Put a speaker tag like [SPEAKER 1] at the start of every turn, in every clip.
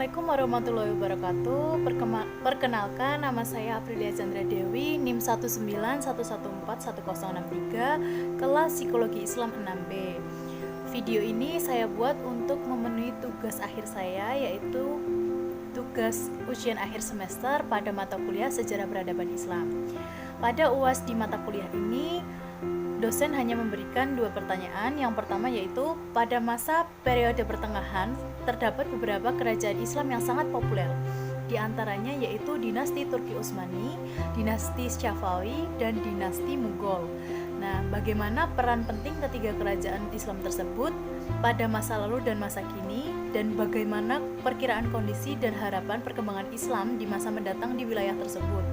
[SPEAKER 1] Assalamualaikum warahmatullahi wabarakatuh. Perkenalkan, nama saya Aprilia Chandra Dewi, NIM 191141063, kelas Psikologi Islam 6B. Video ini saya buat untuk memenuhi tugas akhir saya, yaitu tugas ujian akhir semester pada mata kuliah Sejarah Peradaban Islam. Pada UAS di mata kuliah ini, dosen hanya memberikan dua pertanyaan. Yang pertama yaitu, pada masa periode pertengahan terdapat beberapa kerajaan Islam yang sangat populer. Di antaranya yaitu dinasti Turki Utsmani, dinasti Safawi, dan dinasti Mughal. Nah, bagaimana peran penting ketiga kerajaan Islam tersebut pada masa lalu dan masa kini, dan bagaimana perkiraan kondisi dan harapan perkembangan Islam di masa mendatang di wilayah tersebut.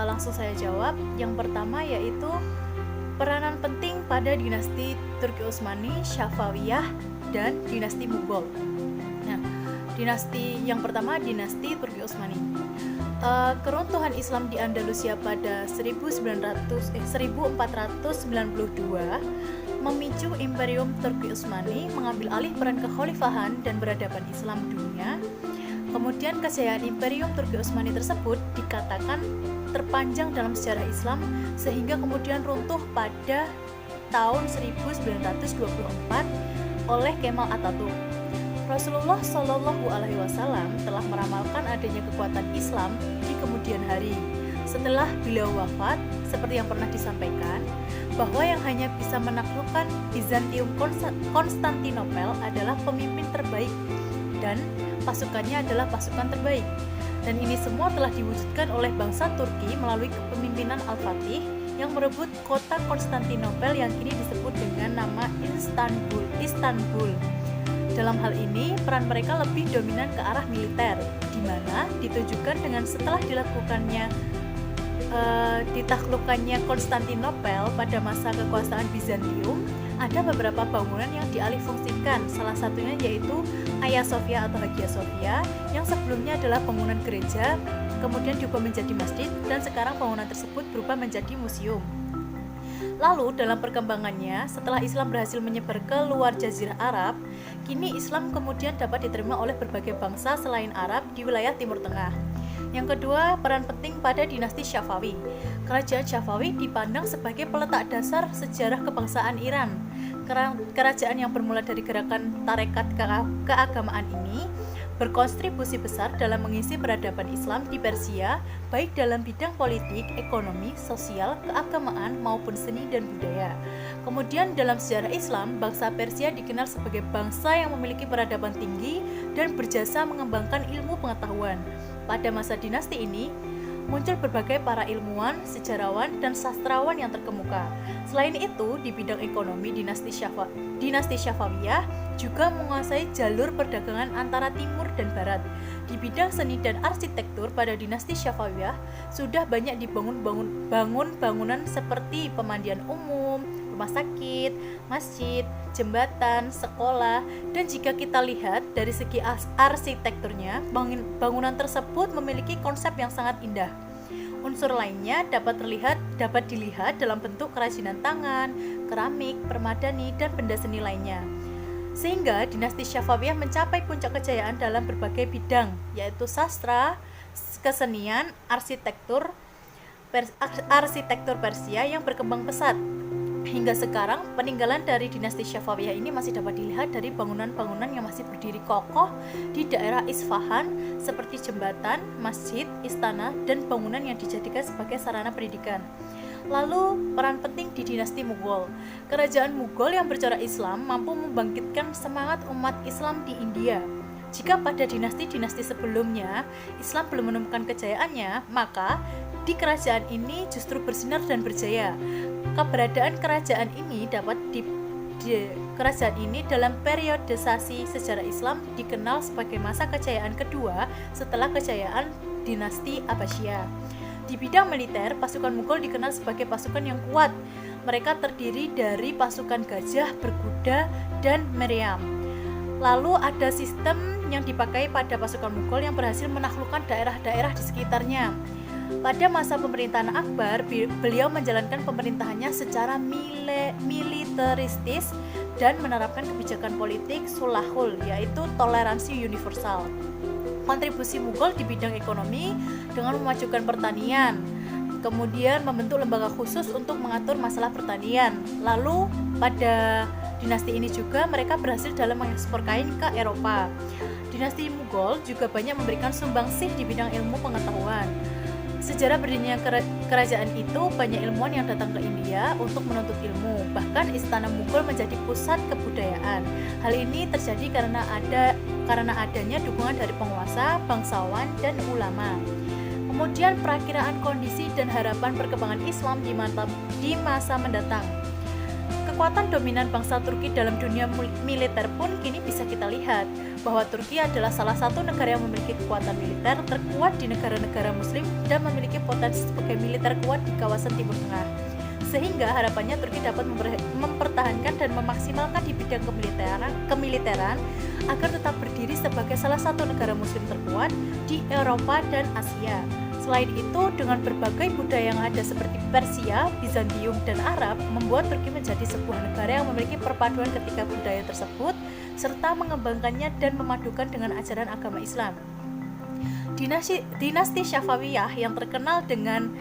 [SPEAKER 1] Langsung saya jawab. Yang pertama yaitu peranan penting pada dinasti Turki Utsmani, Safawiyah, dan dinasti Mughal. Nah, dinasti yang pertama, dinasti Turki Utsmani. Keruntuhan Islam di Andalusia pada 1492 memicu Imperium Turki Utsmani mengambil alih peran kekhalifahan dan peradaban Islam dunia. Kemudian kejayaan Imperium Turki Utsmani tersebut dikatakan terpanjang dalam sejarah Islam, sehingga kemudian runtuh pada tahun 1924 oleh Kemal Atatürk. Rasulullah Shallallahu Alaihi Wasallam telah meramalkan adanya kekuatan Islam di kemudian hari. Setelah beliau wafat, seperti yang pernah disampaikan, bahwa yang hanya bisa menaklukkan Bizantium Konstantinopel adalah pemimpin terbaik, dan pasukannya adalah pasukan terbaik. Dan ini semua telah diwujudkan oleh bangsa Turki melalui kepemimpinan Al-Fatih yang merebut kota Konstantinopel yang kini disebut dengan nama Istanbul. Dalam hal ini, peran mereka lebih dominan ke arah militer, di mana ditujukan dengan setelah ditaklukkannya Konstantinopel pada masa kekuasaan Bizantium, ada beberapa bangunan yang dialihfungsikan. Salah satunya yaitu Hagia Sophia atau Hagia Sophia, yang sebelumnya adalah bangunan gereja, kemudian diubah menjadi masjid, dan sekarang bangunan tersebut berubah menjadi museum. Lalu dalam perkembangannya, setelah Islam berhasil menyebar ke luar Jazirah Arab, kini Islam kemudian dapat diterima oleh berbagai bangsa selain Arab di wilayah Timur Tengah. Yang kedua, peran penting pada dinasti Safawi. Kerajaan Safawi dipandang sebagai peletak dasar sejarah kebangsaan Iran. Kerajaan yang bermula dari gerakan tarekat keagamaan ini berkontribusi besar dalam mengisi peradaban Islam di Persia, baik dalam bidang politik, ekonomi, sosial, keagamaan, maupun seni dan budaya. Kemudian dalam sejarah Islam, bangsa Persia dikenal sebagai bangsa yang memiliki peradaban tinggi dan berjasa mengembangkan ilmu pengetahuan. Pada masa dinasti ini, muncul berbagai para ilmuwan, sejarawan, dan sastrawan yang terkemuka. Selain itu, di bidang ekonomi, dinasti Safawiyah juga menguasai jalur perdagangan antara timur dan barat. Di bidang seni dan arsitektur, pada dinasti Safawiyah sudah banyak dibangun bangunan seperti pemandian umum, rumah sakit, masjid, jembatan, sekolah, dan jika kita lihat dari segi arsitekturnya, bangunan tersebut memiliki konsep yang sangat indah. Unsur lainnya dapat dilihat dalam bentuk kerajinan tangan, keramik, permadani, dan benda seni lainnya. Sehingga dinasti Safawiyah mencapai puncak kejayaan dalam berbagai bidang, yaitu sastra, kesenian, arsitektur Persia yang berkembang pesat. Hingga sekarang, peninggalan dari dinasti Safawiyah ini masih dapat dilihat dari bangunan-bangunan yang masih berdiri kokoh di daerah Isfahan, seperti jembatan, masjid, istana, dan bangunan yang dijadikan sebagai sarana pendidikan. Lalu, peran penting di dinasti Mughal. Kerajaan Mughal yang bercorak Islam mampu membangkitkan semangat umat Islam di India. Jika pada dinasti-dinasti sebelumnya Islam belum menemukan kejayaannya, maka di kerajaan ini justru bersinar dan berjaya. Keberadaan kerajaan ini dalam periodisasi sejarah Islam dikenal sebagai masa kejayaan kedua setelah kejayaan dinasti Abbasiyah. Di bidang militer, pasukan Mughal dikenal sebagai pasukan yang kuat. Mereka terdiri dari pasukan gajah, berkuda, dan meriam. Lalu ada sistem yang dipakai pada pasukan Mughal yang berhasil menaklukkan daerah-daerah di sekitarnya. Pada masa pemerintahan Akbar, beliau menjalankan pemerintahannya secara militeristis dan menerapkan kebijakan politik sulahul, yaitu toleransi universal. Kontribusi Mughal di bidang ekonomi dengan memajukan pertanian, kemudian membentuk lembaga khusus untuk mengatur masalah pertanian. Lalu pada dinasti ini juga mereka berhasil dalam mengekspor kain ke Eropa. Dinasti Mughal juga banyak memberikan sumbangsih di bidang ilmu pengetahuan. Sejarah berdirinya kerajaan itu banyak ilmuwan yang datang ke India untuk menuntut ilmu. Bahkan istana Mughal menjadi pusat kebudayaan. Hal ini terjadi karena adanya dukungan dari penguasa, bangsawan, dan ulama. Kemudian perakiraan kondisi dan harapan perkembangan Islam di masa mendatang. Kekuatan dominan bangsa Turki dalam dunia militer pun kini bisa kita lihat bahwa Turki adalah salah satu negara yang memiliki kekuatan militer terkuat di negara-negara muslim dan memiliki potensi sebagai militer kuat di kawasan Timur Tengah. Sehingga harapannya Turki dapat mempertahankan dan memaksimalkan di bidang kemiliteran agar tetap berdiri sebagai salah satu negara muslim terkuat di Eropa dan Asia. Selain itu, dengan berbagai budaya yang ada seperti Persia, Bizantium, dan Arab, membuat Turki menjadi sebuah negara yang memiliki perpaduan ketiga budaya tersebut, serta mengembangkannya dan memadukan dengan ajaran agama Islam. Dinasti Syafawiyah yang terkenal dengan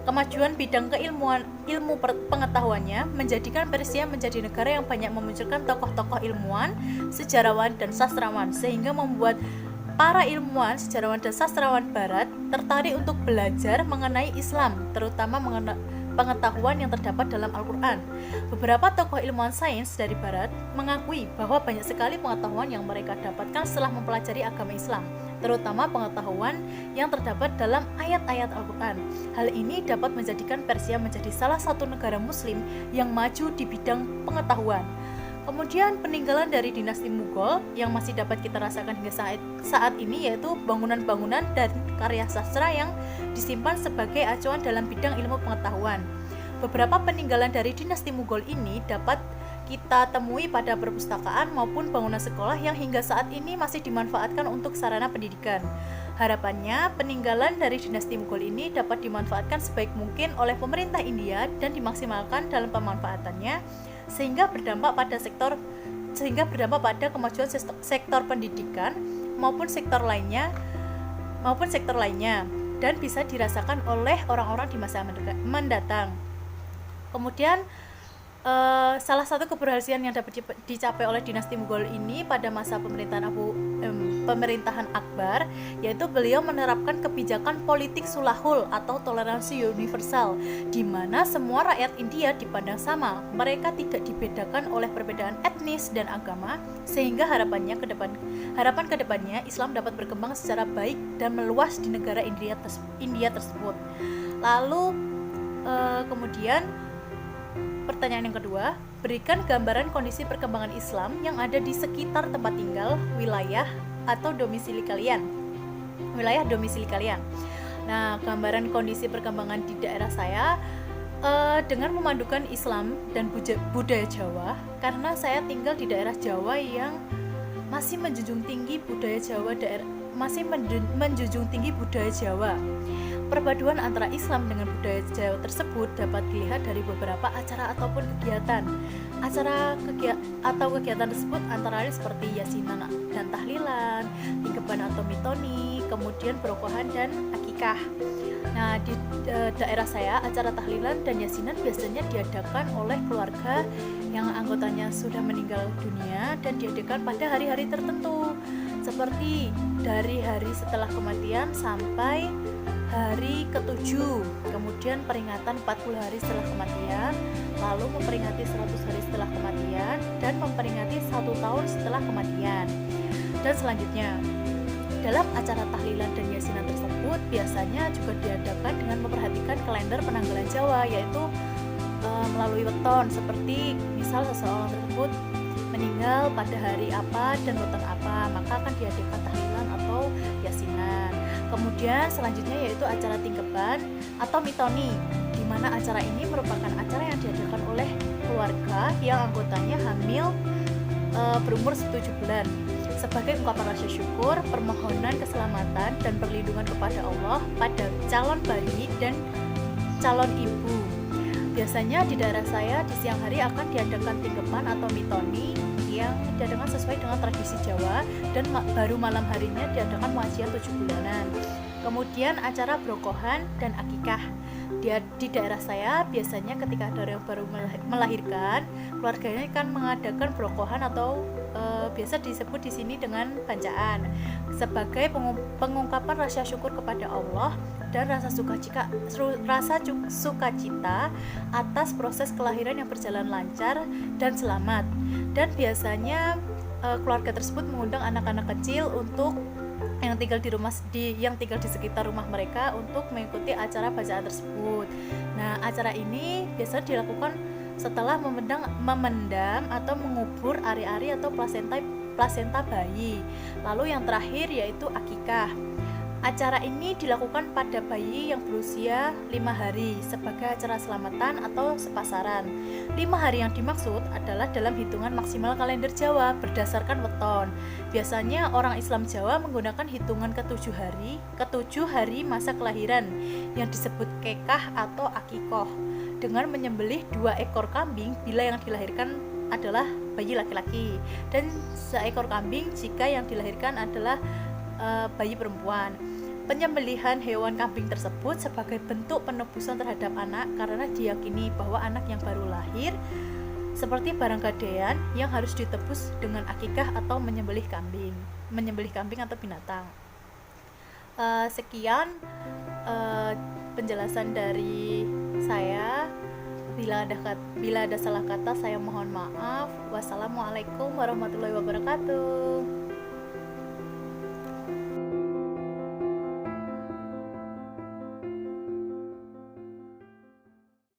[SPEAKER 1] kemajuan bidang ilmu pengetahuannya menjadikan Persia menjadi negara yang banyak memunculkan tokoh-tokoh ilmuwan, sejarawan, dan sastrawan, sehingga membuat para ilmuwan, sejarawan, dan sastrawan barat tertarik untuk belajar mengenai Islam, terutama pengetahuan yang terdapat dalam Al-Quran. Beberapa tokoh ilmuwan sains dari barat mengakui bahwa banyak sekali pengetahuan yang mereka dapatkan setelah mempelajari agama Islam, terutama pengetahuan yang terdapat dalam ayat-ayat Al-Quran. Hal ini dapat menjadikan Persia menjadi salah satu negara muslim yang maju di bidang pengetahuan. Kemudian peninggalan dari dinasti Mughal yang masih dapat kita rasakan hingga saat ini yaitu bangunan-bangunan dan karya sastra yang disimpan sebagai acuan dalam bidang ilmu pengetahuan. Beberapa peninggalan dari dinasti Mughal ini dapat kita temui pada perpustakaan maupun bangunan sekolah yang hingga saat ini masih dimanfaatkan untuk sarana pendidikan. Harapannya, peninggalan dari dinasti Mughal ini dapat dimanfaatkan sebaik mungkin oleh pemerintah India dan dimaksimalkan dalam pemanfaatannya sehingga berdampak pada kemajuan sektor pendidikan maupun sektor lainnya dan bisa dirasakan oleh orang-orang di masa mendatang. Kemudian salah satu keberhasilan yang dapat dicapai oleh dinasti Mughal ini pada masa pemerintahan Akbar, yaitu beliau menerapkan kebijakan politik sulahul atau toleransi universal, di mana semua rakyat India dipandang sama. Mereka tidak dibedakan oleh perbedaan etnis dan agama, sehingga harapan kedepannya Islam dapat berkembang secara baik dan meluas di negara India tersebut. Lalu kemudian pertanyaan yang kedua, berikan gambaran kondisi perkembangan Islam yang ada di sekitar tempat tinggal, wilayah, atau domisili kalian. Nah, gambaran kondisi perkembangan di daerah saya dengan memadukan Islam dan budaya Jawa, karena saya tinggal di daerah Jawa yang masih menjunjung tinggi budaya Jawa. Perpaduan antara Islam dengan budaya Jawa tersebut dapat dilihat dari beberapa acara ataupun kegiatan. Kegiatan tersebut antara lain seperti yasinan dan tahlilan, tingkeban atau mitoni, kemudian berokohan dan akikah. Nah, di daerah saya acara tahlilan dan yasinan biasanya diadakan oleh keluarga yang anggotanya sudah meninggal dunia dan diadakan pada hari-hari tertentu, seperti dari hari setelah kematian sampai hari ke-7, kemudian peringatan 40 hari setelah kematian, lalu memperingati 100 hari setelah kematian, dan memperingati 1 tahun setelah kematian. Dan selanjutnya, dalam acara tahlilan dan yasinan tersebut biasanya juga diadakan dengan memperhatikan kalender penanggalan Jawa, yaitu melalui weton, seperti misal seseorang tersebut meninggal pada hari apa dan weton apa, maka akan diadakan tahlilan atau yasinan. Kemudian selanjutnya yaitu acara tingkeban atau mitoni, di mana acara ini merupakan acara yang diadakan oleh keluarga yang anggotanya hamil berumur 7 bulan. sebagai ungkapan rasa syukur, permohonan keselamatan dan perlindungan kepada Allah pada calon bayi dan calon ibu. Biasanya di daerah saya di siang hari akan diadakan tingkepan atau mitoni yang diadakan sesuai dengan tradisi Jawa, dan baru malam harinya diadakan muajian 7 bulanan. Kemudian acara brokohan dan akikah. Di daerah saya biasanya ketika ada orang yang baru melahirkan, keluarganya akan mengadakan brokohan atau biasa disebut di sini dengan bancaan sebagai pengungkapan rasa syukur kepada Allah dan rasa sukacita atas proses kelahiran yang berjalan lancar dan selamat. Dan biasanya keluarga tersebut mengundang anak-anak kecil untuk yang tinggal di sekitar rumah mereka untuk mengikuti acara bacaan tersebut. Nah, acara ini biasanya dilakukan setelah memendam atau mengubur ari-ari atau plasenta bayi. Lalu yang terakhir yaitu akikah. Acara ini dilakukan pada bayi yang berusia 5 hari sebagai acara selamatan atau sepasaran. 5 hari yang dimaksud adalah dalam hitungan maksimal kalender Jawa berdasarkan weton. Biasanya orang Islam Jawa menggunakan hitungan ketujuh hari masa kelahiran yang disebut kekah atau akikoh, dengan menyembelih 2 ekor kambing bila yang dilahirkan adalah bayi laki-laki dan seekor kambing jika yang dilahirkan adalah bayi perempuan. Penyembelihan hewan kambing tersebut sebagai bentuk penebusan terhadap anak karena diyakini bahwa anak yang baru lahir seperti barang gadaian yang harus ditebus dengan akikah atau menyembelih kambing atau binatang. Sekian penjelasan dari saya. Bila ada salah kata saya mohon maaf. Wassalamualaikum warahmatullahi wabarakatuh.